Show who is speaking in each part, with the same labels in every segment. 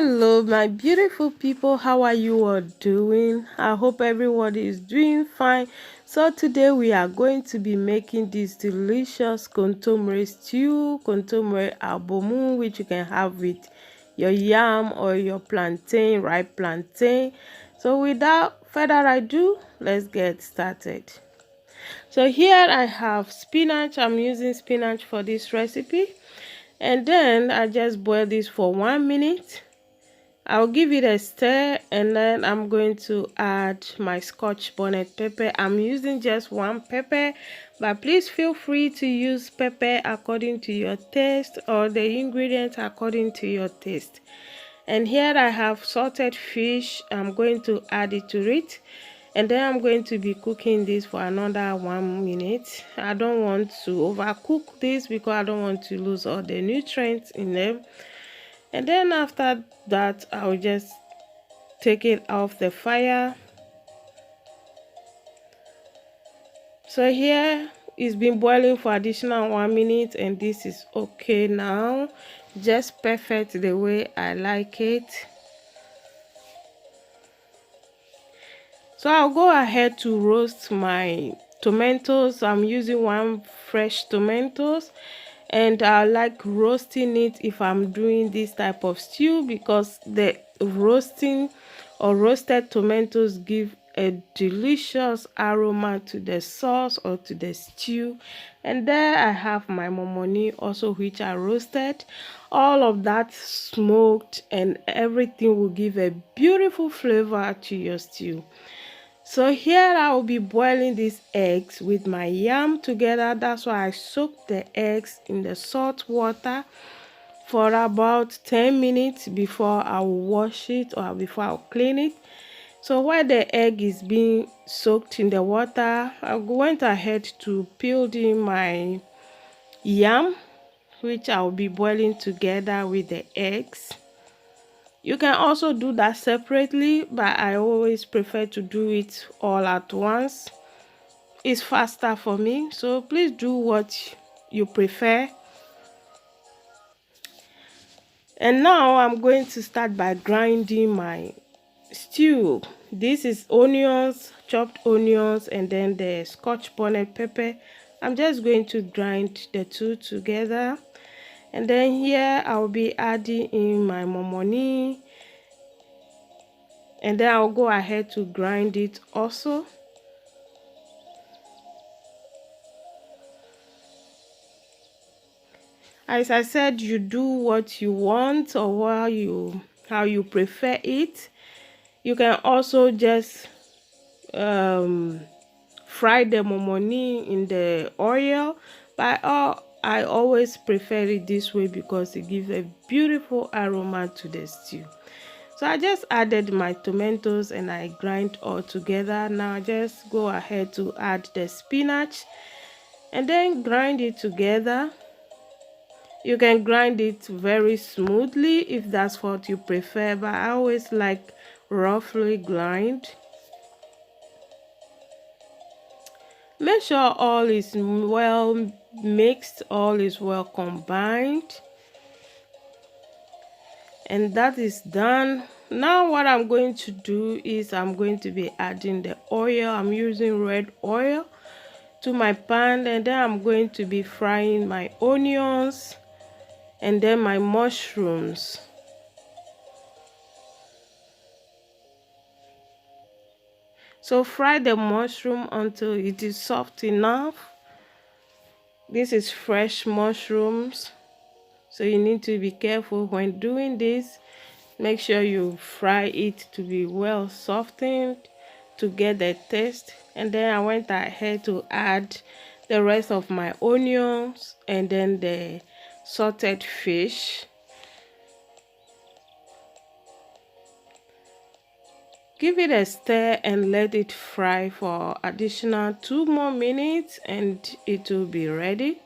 Speaker 1: Hello my beautiful people, how are you all doing? I hope everybody is doing fine. So today we are going to be making this delicious contemporary stew, contemporary albomu, which you can have with your yam or your plantain, ripe plantain. So without further ado, let's get started. So here I have spinach. I'm using spinach for this recipe, and then I just boil this for 1 minute. I'll give it a stir, and then I'm going to add my scotch bonnet pepper. I'm using just 1 pepper, but please feel free to use pepper according to your taste, or the ingredients according to your taste. And here I have salted fish. I'm going to add it to it, and then I'm going to be cooking this for another 1 minute. I don't want to overcook this because I don't want to lose all the nutrients in them. And then after that, I'll just take it off the fire. So here it's been boiling for additional 1 minute, and this is okay now, just perfect the way I like it. So I'll go ahead to roast my tomatoes. I'm using 1 fresh tomatoes, and I like roasting it if I'm doing this type of stew, because the roasting or roasted tomatoes give a delicious aroma to the sauce or to the stew. And there I have my momoni also, which I roasted. All of that smoked, and everything will give a beautiful flavor to your stew. So here I will be boiling these eggs with my yam together. That's why I soak the eggs in the salt water for about 10 minutes before I will wash it, or before I'll clean it. So while the egg is being soaked in the water, I went ahead to peel in my yam, which I will be boiling together with the eggs. You can also do that separately, but I always prefer to do it all at once. It's faster for me, so please do what you prefer. And now I'm going to start by grinding my stew. This is onions, chopped onions, and then the scotch bonnet pepper. I'm just going to grind the two together. And then here I'll be adding in my momoni, and then I'll go ahead to grind it also. As I said, you do what you want, or how you prefer it. You can also just fry the momoni in the oil, but I always prefer it this way because it gives a beautiful aroma to the stew. So I just added my tomatoes and I grind all together. Now I just go ahead to add the spinach and then grind it together. You can grind it very smoothly if that's what you prefer, but I always like roughly grind. Make sure all is well mixed, all is well combined. And that is done. Now what I'm going to do is I'm going to be adding the oil. I'm using red oil to my pan, and then I'm going to be frying my onions and then my mushrooms. So fry the mushroom until it is soft enough. This is fresh mushrooms, so you need to be careful when doing this. Make sure you fry it to be well softened to get the taste. And then I went ahead to add the rest of my onions and then the salted fish. Give it a stir and let it fry for additional 2 more minutes, and it will be ready.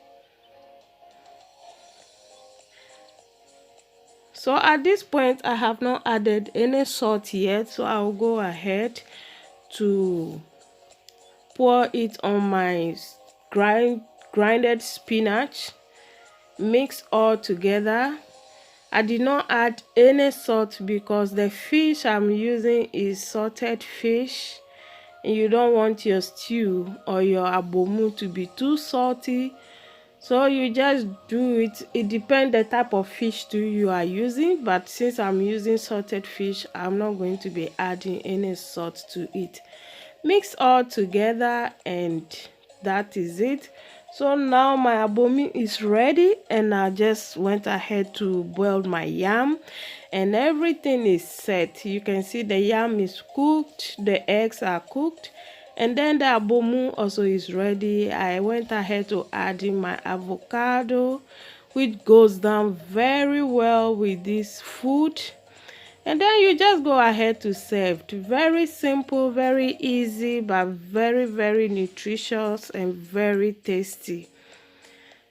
Speaker 1: So at this point I have not added any salt yet, so I'll go ahead to pour it on my grinded spinach. Mix all together. I did not add any salt because the fish I'm using is salted fish. And you don't want your stew or your abomu to be too salty, so you just do it. It depends the type of fish too you are using, but since I'm using salted fish, I'm not going to be adding any salt to it. Mix all together, and that is it. So now my abomi is ready, and I just went ahead to boil my yam, and everything is set. You can see the yam is cooked, the eggs are cooked, and then the abomu also is ready. I went ahead to add in my avocado, which goes down very well with this food. And then you just go ahead to serve. Very simple, very easy, but very nutritious and very tasty.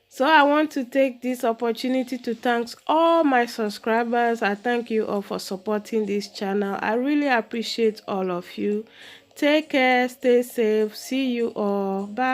Speaker 1: So I want to take this opportunity to thank all my subscribers. I thank you all for supporting this channel. I really appreciate all of you. Take care, stay safe. See you all. Bye.